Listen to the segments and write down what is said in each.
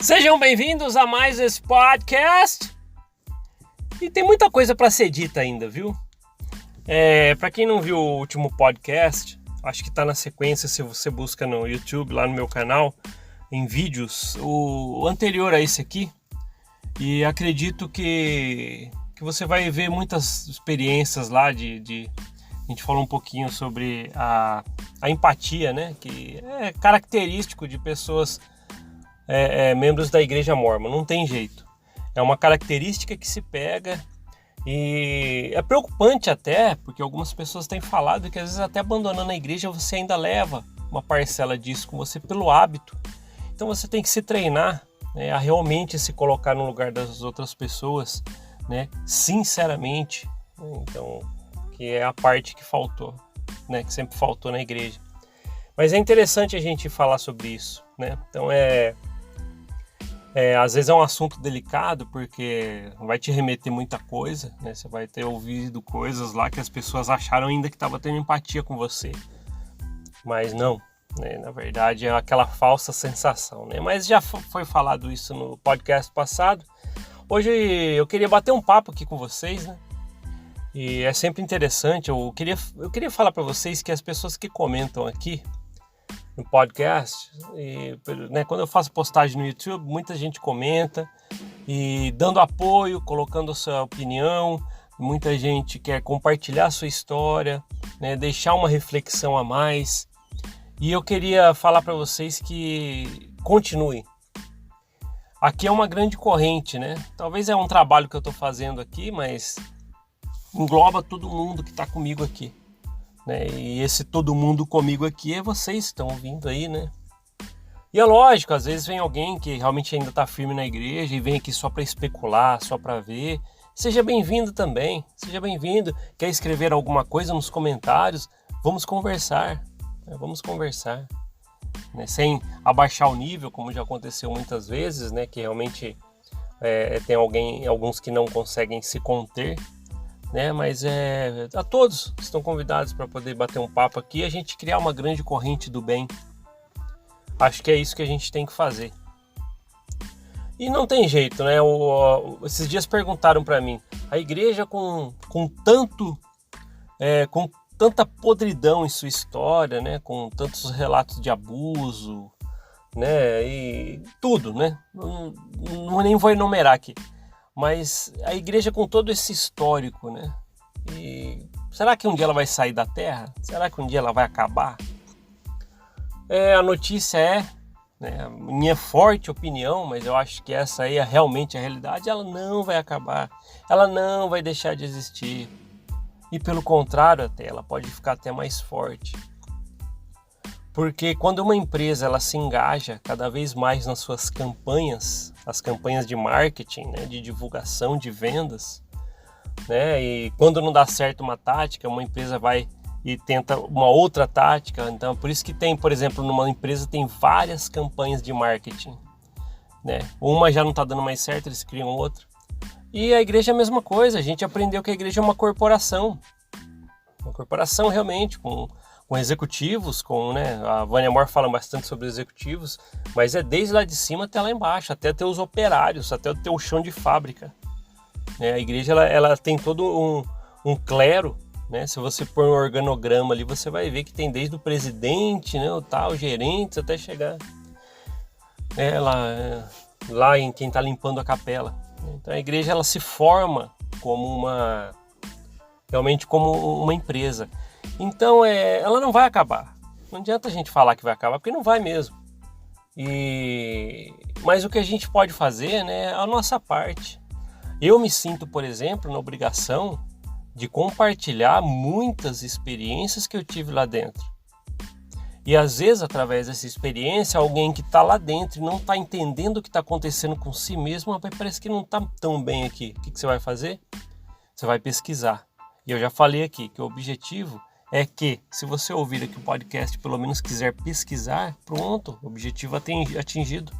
Sejam bem-vindos a mais esse podcast. E tem muita coisa para ser dita ainda, viu? Para quem não viu o último podcast, acho que tá na sequência se você busca no YouTube, lá no meu canal, em vídeos, o anterior a esse aqui. E acredito que você vai ver muitas experiências lá de a gente falou um pouquinho sobre a empatia, né? Que é característico de pessoas membros da Igreja Mórmon, não tem jeito. É uma característica que se pega e é preocupante até, porque algumas pessoas têm falado que às vezes até abandonando a igreja você ainda leva uma parcela disso com você pelo hábito. Então você tem que se treinar, né, a realmente se colocar no lugar das outras pessoas, né, sinceramente. Então, que é a parte que faltou, né, que sempre faltou na igreja. Mas é interessante a gente falar sobre isso, né? Então às vezes é um assunto delicado porque vai te remeter muita coisa, né? Você vai ter ouvido coisas lá que as pessoas acharam ainda que estava tendo empatia com você, mas não, né? Na verdade é aquela falsa sensação, né? Mas já foi falado isso no podcast passado. Hoje eu queria bater um papo aqui com vocês, né? E é sempre interessante. Eu queria falar para vocês que as pessoas que comentam aqui no podcast, né, quando eu faço postagem no YouTube, muita gente comenta e dando apoio, colocando a sua opinião, muita gente quer compartilhar a sua história, né, deixar uma reflexão a mais. E eu queria falar para vocês que continuem. Aqui é uma grande corrente, né? Talvez é um trabalho que eu estou fazendo aqui, mas engloba todo mundo que está comigo aqui. Né? E esse todo mundo comigo aqui é vocês que estão ouvindo aí, né? E é lógico, às vezes vem alguém que realmente ainda está firme na igreja e vem aqui só para especular, só para ver. Seja bem-vindo também, seja bem-vindo. Quer escrever alguma coisa nos comentários? Vamos conversar, né? Vamos conversar, né? Sem abaixar o nível, como já aconteceu muitas vezes, né? Que realmente tem alguns que não conseguem se conter, né? Mas a todos estão convidados para poder bater um papo aqui e a gente criar uma grande corrente do bem. Acho que é isso que a gente tem que fazer. E não tem jeito, né? Esses dias perguntaram para mim, a igreja com tanta podridão em sua história, né? Com tantos relatos de abuso, né? E tudo, né? Nem vou enumerar aqui. Mas a igreja com todo esse histórico, né? E será que um dia ela vai sair da terra? Será que um dia ela vai acabar? A notícia né, minha forte opinião, mas eu acho que essa aí é realmente a realidade, ela não vai acabar. Ela não vai deixar de existir. E pelo contrário até, ela pode ficar até mais forte. Porque quando uma empresa ela se engaja cada vez mais nas suas campanhas, as campanhas de marketing, né, de divulgação, de vendas, né, e quando não dá certo uma tática, uma empresa vai e tenta uma outra tática. Então, por isso que tem, por exemplo, numa empresa tem várias campanhas de marketing, né? Uma já não está dando mais certo, eles criam outra. E a igreja é a mesma coisa. A gente aprendeu que a igreja é uma corporação realmente com executivos, né? A Vânia Moore fala bastante sobre executivos, mas é desde lá de cima até lá embaixo, até ter os operários, até ter o chão de fábrica. A igreja ela tem todo um clero, né? Se você pôr um organograma ali, você vai ver que tem desde o presidente, né, os gerentes, até chegar lá em quem está limpando a capela. Então a igreja ela se forma realmente como uma empresa. Então ela não vai acabar. Não adianta a gente falar que vai acabar, porque não vai mesmo. Mas o que a gente pode fazer, né, é a nossa parte. Eu me sinto, por exemplo, na obrigação de compartilhar muitas experiências que eu tive lá dentro. E às vezes, através dessa experiência, alguém que está lá dentro e não está entendendo o que está acontecendo com si mesmo, parece que não está tão bem aqui. O que você vai fazer? Você vai pesquisar. E eu já falei aqui que o objetivo é que, se você ouvir aqui o podcast, pelo menos quiser pesquisar, pronto, objetivo atingido.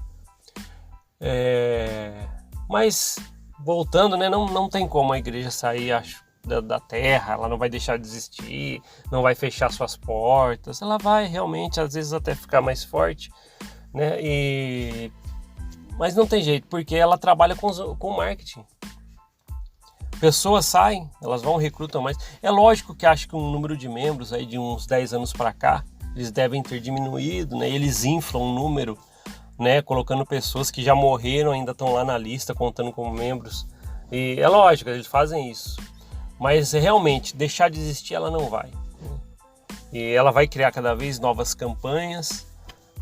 Mas, voltando, né, não tem como a igreja sair, acho, da terra, ela não vai deixar de existir, não vai fechar suas portas, ela vai realmente, às vezes, até ficar mais forte, né, Mas não tem jeito, porque ela trabalha com marketing. Pessoas saem, elas vão, recrutam mais. É lógico que acho que um número de membros aí de uns 10 anos para cá, eles devem ter diminuído, né? Eles inflam um número, né? Colocando pessoas que já morreram, ainda estão lá na lista, contando como membros. E é lógico, eles fazem isso. Mas realmente, deixar de existir ela não vai. E ela vai criar cada vez novas campanhas,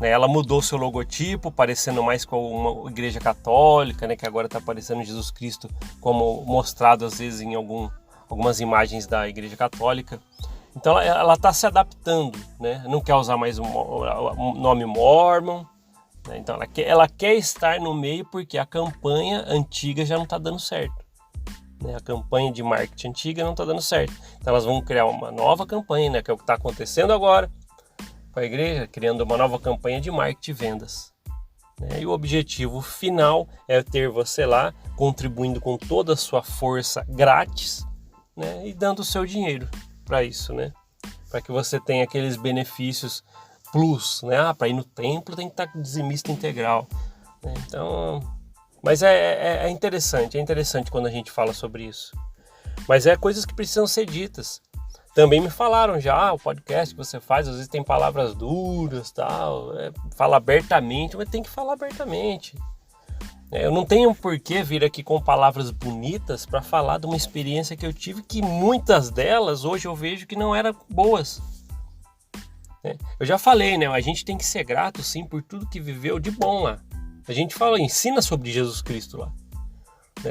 né? Ela mudou seu logotipo, parecendo mais com uma igreja católica, né? Que agora está aparecendo Jesus Cristo como mostrado às vezes em algumas imagens da igreja católica. Então ela está se adaptando, né? Não quer usar mais o nome Mormon, né? Então ela quer estar no meio porque a campanha antiga já não está dando certo, né? A campanha de marketing antiga não está dando certo. Então elas vão criar uma nova campanha, né? Que é o que está acontecendo agora com a igreja, criando uma nova campanha de marketing e vendas, né? E o objetivo final é ter você lá contribuindo com toda a sua força grátis, né? E dando o seu dinheiro para isso, né? Para que você tenha aqueles benefícios plus, né? Para ir no templo tem que estar dizimista integral, né? Então, mas é interessante quando a gente fala sobre isso. Mas é coisas que precisam ser ditas. Também me falaram já, o podcast que você faz, às vezes tem palavras duras, tal, fala abertamente, mas tem que falar abertamente. Eu não tenho por que vir aqui com palavras bonitas para falar de uma experiência que eu tive, que muitas delas hoje eu vejo que não eram boas. Eu já falei, né? A gente tem que ser grato sim por tudo que viveu de bom lá. A gente ensina sobre Jesus Cristo lá.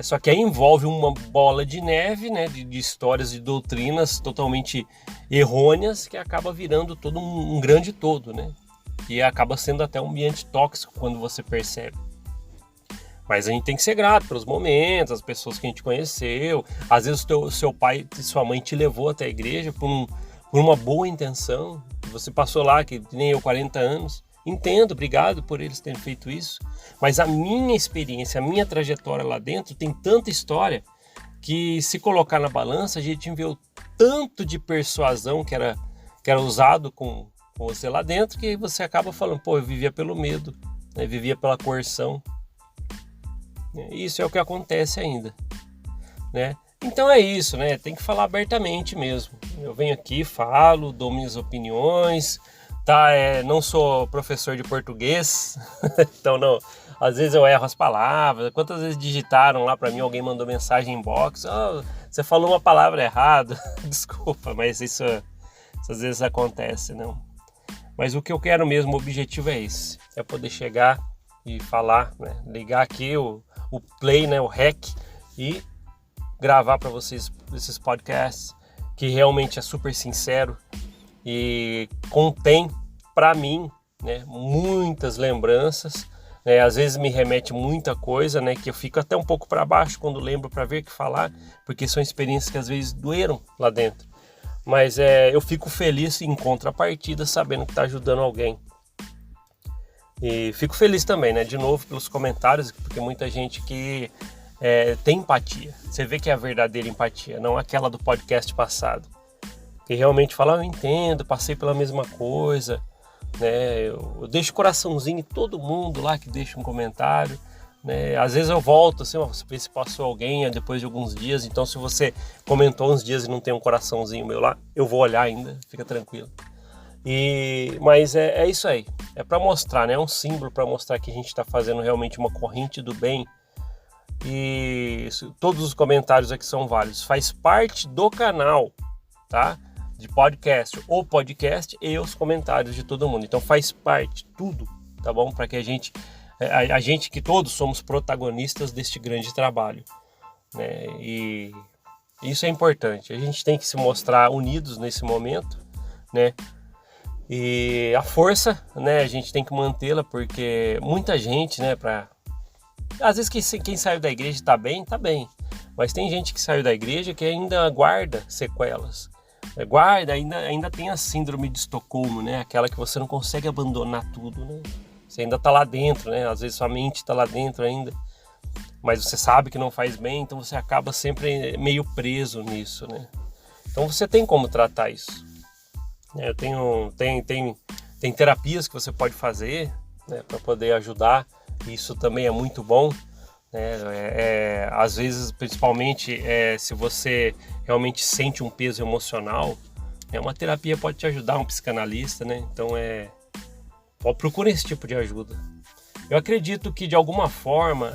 Só que aí envolve uma bola de neve, né, de histórias e doutrinas totalmente errôneas que acaba virando todo um grande todo, né? E acaba sendo até um ambiente tóxico quando você percebe. Mas a gente tem que ser grato pelos momentos, as pessoas que a gente conheceu. Às vezes seu pai e sua mãe te levou até a igreja por uma boa intenção. Você passou lá, que nem eu, 40 anos. Entendo, obrigado por eles terem feito isso, mas a minha experiência, a minha trajetória lá dentro tem tanta história que, se colocar na balança, a gente vê o tanto de persuasão que era usado com você lá dentro, que você acaba falando, pô, eu vivia pelo medo, né? Vivia pela coerção. Isso é o que acontece ainda, né? Então é isso, né? Tem que falar abertamente mesmo. Eu venho aqui, falo, dou minhas opiniões. Tá, não sou professor de português, então não, às vezes eu erro as palavras. Quantas vezes digitaram lá para mim, alguém mandou mensagem inbox, você falou uma palavra errada, desculpa, mas isso às vezes acontece, não. Mas o que eu quero mesmo, o objetivo é esse, é poder chegar e falar, né? Ligar aqui o play, né? O rec, e gravar para vocês esses podcasts, que realmente é super sincero, e contém, para mim, né, muitas lembranças, né, às vezes me remete muita coisa, né, que eu fico até um pouco para baixo quando lembro para ver o que falar, porque são experiências que às vezes doeram lá dentro. Mas eu fico feliz em contrapartida, sabendo que está ajudando alguém. E fico feliz também, né, de novo, pelos comentários, porque muita gente que tem empatia. Você vê que é a verdadeira empatia, não aquela do podcast passado. Que realmente fala, eu entendo, passei pela mesma coisa, né? Eu deixo coraçãozinho em todo mundo lá que deixa um comentário, né? Às vezes eu volto assim, ver se passou alguém depois de alguns dias, então se você comentou uns dias e não tem um coraçãozinho meu lá, eu vou olhar ainda, fica tranquilo. Mas é isso aí, é para mostrar, né? É um símbolo para mostrar que a gente está fazendo realmente uma corrente do bem. E todos os comentários aqui são válidos, faz parte do canal, tá? De podcast, o podcast e os comentários de todo mundo. Então faz parte, tudo, tá bom? Para que a gente que todos somos protagonistas deste grande trabalho, né? E isso é importante. A gente tem que se mostrar unidos nesse momento, né? E a força, né? A gente tem que mantê-la, porque muita gente, né? Às vezes quem saiu da igreja está bem, mas tem gente que saiu da igreja que ainda guarda sequelas. Guarda, ainda tem a síndrome de Estocolmo, né? Aquela que você não consegue abandonar tudo, né? Você ainda está lá dentro, né? Às vezes sua mente está lá dentro ainda, mas você sabe que não faz bem, então você acaba sempre meio preso nisso, né? Então você tem como tratar isso. Tem terapias que você pode fazer, né, para poder ajudar Isso também é muito bom, né? Às vezes, principalmente se você realmente sente um peso emocional, uma terapia pode te ajudar, um psicanalista, né? Então procure esse tipo de ajuda. Eu acredito que de alguma forma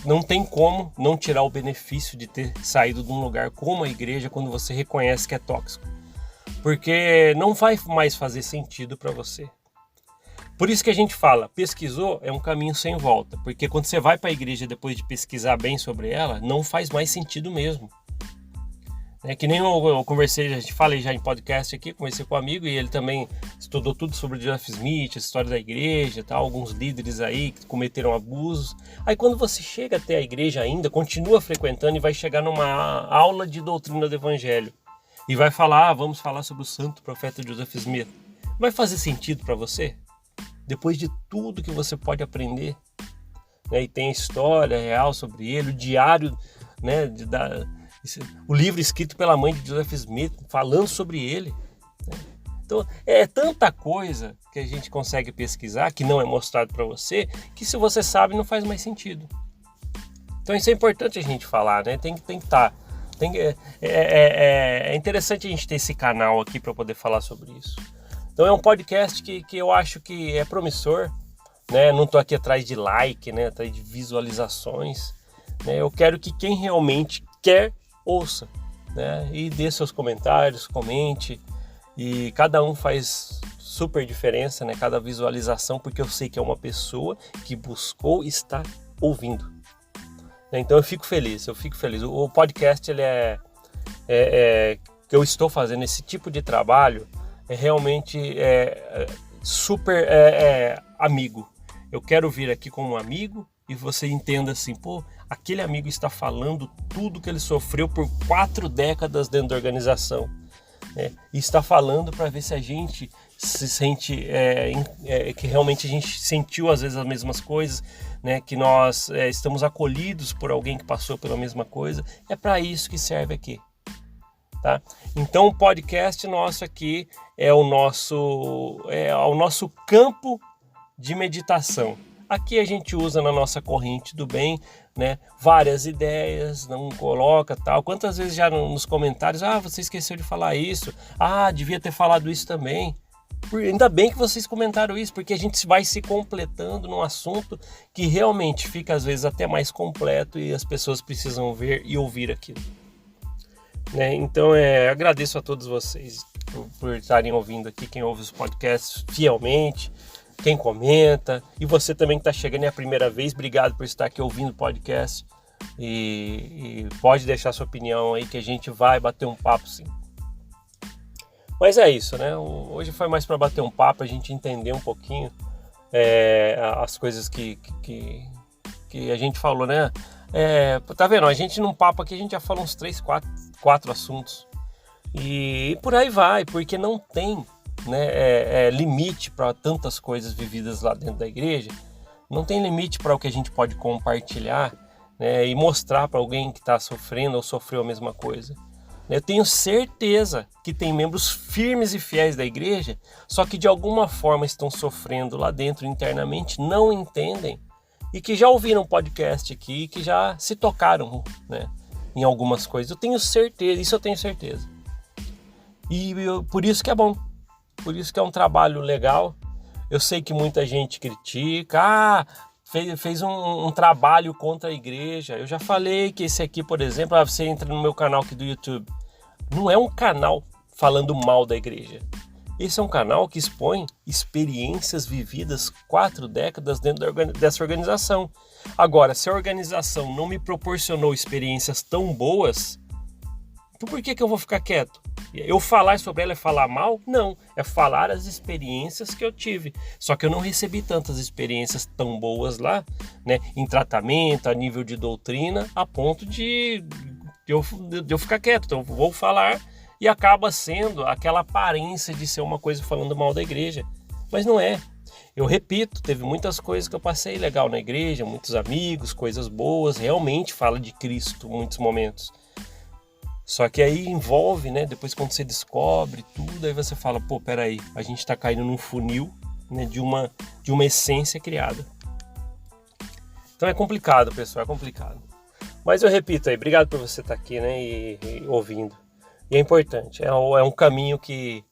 não tem como não tirar o benefício de ter saído de um lugar como a igreja quando você reconhece que é tóxico, porque não vai mais fazer sentido para você. Por isso que a gente fala, pesquisou é um caminho sem volta, porque quando você vai para a igreja depois de pesquisar bem sobre ela, não faz mais sentido mesmo. Que nem eu conversei, a gente falei já em podcast aqui, conversei com um amigo e ele também estudou tudo sobre o Joseph Smith, a história da igreja, tal, alguns líderes aí que cometeram abusos. Aí quando você chega até a igreja ainda, continua frequentando e vai chegar numa aula de doutrina do evangelho e vai falar, vamos falar sobre o santo profeta Joseph Smith. Vai fazer sentido para você? Depois de tudo que você pode aprender, e tem a história real sobre ele, o diário, o livro escrito pela mãe de Joseph Smith, falando sobre ele. Então, é tanta coisa que a gente consegue pesquisar, que não é mostrado para você, que se você sabe, não faz mais sentido. Então, isso é importante a gente falar, né? Tem que estar. É interessante a gente ter esse canal aqui para poder falar sobre isso. Então é um podcast que eu acho que é promissor, né? Não estou aqui atrás de like, né? Atrás de visualizações, né? Eu quero que quem realmente quer, ouça, né? E dê seus comentários, comente, e cada um faz super diferença, né? Cada visualização, porque eu sei que é uma pessoa que buscou estar ouvindo. Então eu fico feliz. O podcast, ele que eu estou fazendo esse tipo de trabalho, realmente super amigo. Eu quero vir aqui como um amigo e você entenda assim, aquele amigo está falando tudo que ele sofreu por 4 décadas dentro da organização. E está falando para ver se a gente se sente, que realmente a gente sentiu às vezes as mesmas coisas, né? Que nós estamos acolhidos por alguém que passou pela mesma coisa. É para isso que serve aqui. Tá? Então o podcast nosso aqui é o nosso campo de meditação. Aqui a gente usa na nossa corrente do bem, né, várias ideias, não coloca tal. Quantas vezes já nos comentários, você esqueceu de falar isso, devia ter falado isso também. Ainda bem que vocês comentaram isso, porque a gente vai se completando num assunto que realmente fica às vezes até mais completo e as pessoas precisam ver e ouvir aquilo. Então agradeço a todos vocês por estarem ouvindo aqui, quem ouve os podcasts fielmente, quem comenta, e você também que está chegando a primeira vez, obrigado por estar aqui ouvindo o podcast, e pode deixar sua opinião aí que a gente vai bater um papo sim. Mas é isso, né? Hoje foi mais para bater um papo, a gente entender um pouquinho as coisas que a gente falou, né? Tá vendo? A gente num papo aqui, a gente já falou uns 3, 4 assuntos. E por aí vai, porque não tem, né, limite para tantas coisas vividas lá dentro da igreja. Não tem limite para o que a gente pode compartilhar, né, e mostrar para alguém que está sofrendo ou sofreu a mesma coisa. Eu tenho certeza que tem membros firmes e fiéis da igreja, só que de alguma forma estão sofrendo lá dentro internamente, não entendem, e que já ouviram um podcast aqui, que já se tocaram, né, em algumas coisas. Eu tenho certeza. E por isso que é bom, por isso que é um trabalho legal. Eu sei que muita gente critica, fez um trabalho contra a igreja. Eu já falei que esse aqui, por exemplo, você entra no meu canal aqui do YouTube, não é um canal falando mal da igreja. Esse é um canal que expõe experiências vividas 4 décadas dentro dessa organização. Agora, se a organização não me proporcionou experiências tão boas, então por que eu vou ficar quieto? Eu falar sobre ela é falar mal? Não, é falar as experiências que eu tive. Só que eu não recebi tantas experiências tão boas lá, né, em tratamento, a nível de doutrina, a ponto de eu ficar quieto. Então eu vou falar e acaba sendo aquela aparência de ser uma coisa falando mal da igreja. Mas não é. Eu repito, teve muitas coisas que eu passei legal na igreja, muitos amigos, coisas boas, realmente fala de Cristo em muitos momentos. Só que aí envolve, né, depois quando você descobre tudo, aí você fala, peraí, a gente tá caindo num funil, né, de uma essência criada. Então é complicado, pessoal, é complicado. Mas eu repito aí, obrigado por você estar aqui, né, e ouvindo. E é importante, é um caminho que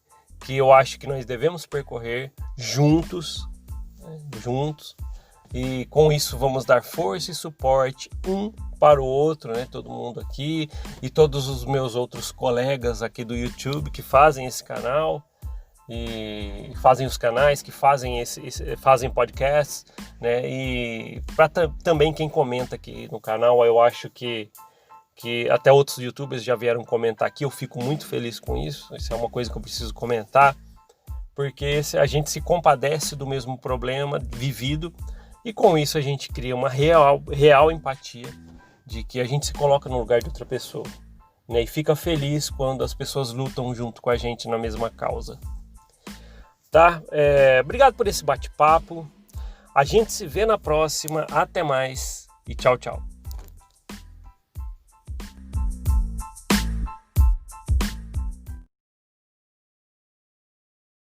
eu acho que nós devemos percorrer juntos, né, e com isso vamos dar força e suporte um para o outro, né, todo mundo aqui e todos os meus outros colegas aqui do YouTube que fazem esse canal e fazem os canais, que fazem fazem podcasts, né, e para também quem comenta aqui no canal, eu acho que até outros YouTubers já vieram comentar aqui, eu fico muito feliz com isso, isso é uma coisa que eu preciso comentar, porque a gente se compadece do mesmo problema vivido e com isso a gente cria uma real empatia de que a gente se coloca no lugar de outra pessoa, né, e fica feliz quando as pessoas lutam junto com a gente na mesma causa. Tá? Obrigado por esse bate-papo, a gente se vê na próxima, até mais e tchau, tchau.